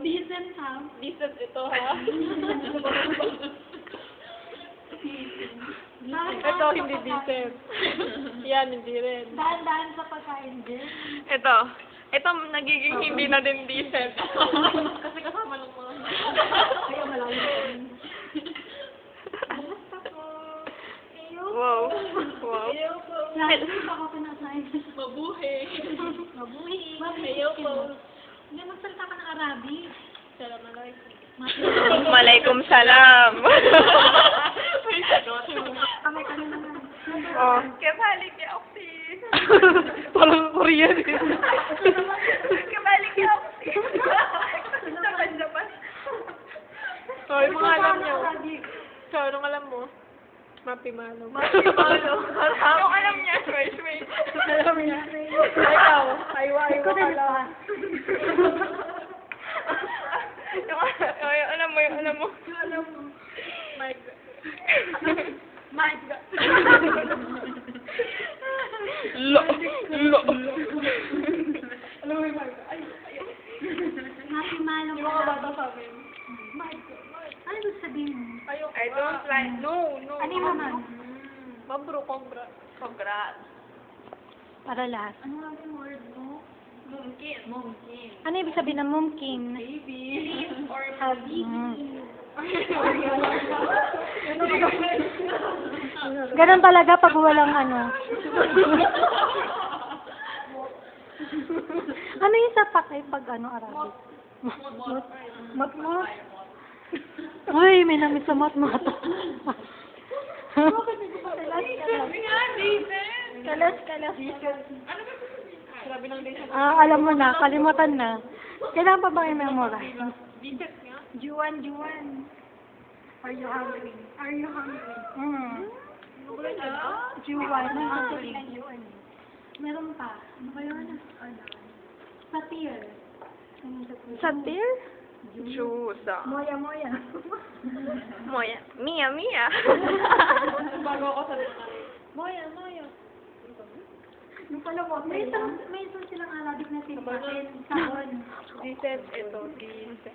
Decent ha? Decent ito, ha? Ito, hindi decent. Yan, hindi rin. Dahan-dahan sa pagkain din. Ito. Ito, nagiging hindi na din decent. Kasi kasama ng mga. Ayaw malayo. Basta po. Wow. Wow. Ayaw po. Lagi ako pinasahin. Mabuhay. Mabuhi. Ayaw po. Hindi, magsalita ka ng Arabic. Salam alaikum. Malaikum salam. May sagot. Kamay ka na naman. Oh. Kabalik ya, Oxy. Parang Korean eh. Kabalik ya, Oxy. Japan. Oh, yung mga alam niyo. So, anong alam mo? Mapimalo. Mapimalo. Yung alam niya. Wait. Alam niya. Ikaw. Aywa ka lang. Yung alam mo. Mike. Lo. Alam mo yung Mike? Ay. Happy Malong. Yung mga bata sa amin. Ano gusto sabihin mo? I don't like. No. Ano yung naman? Mabro, congrats. Para lahat. Ano nga yung word mo? Mungkin. Ano ibig sabihin ng mumkin? Maybe. Or Habibi. Ganun talaga pag walang ano. Ano yung sapak eh pag ano Arabic? Matmot. Uy, may namit sa matmot. Kalas. Alam mo na, kalimutan na. Kailangan pa bang i-memorize? Juan. Are you hungry? Juan. Meron pa. Ano ba yun? Satir. Satir? Jusa. Moya. Moya. Mia. Bago ako sa Moya. Yung pala mo, may isang silang Arabic na sinasabi. Sabon. Decent ito. Decent.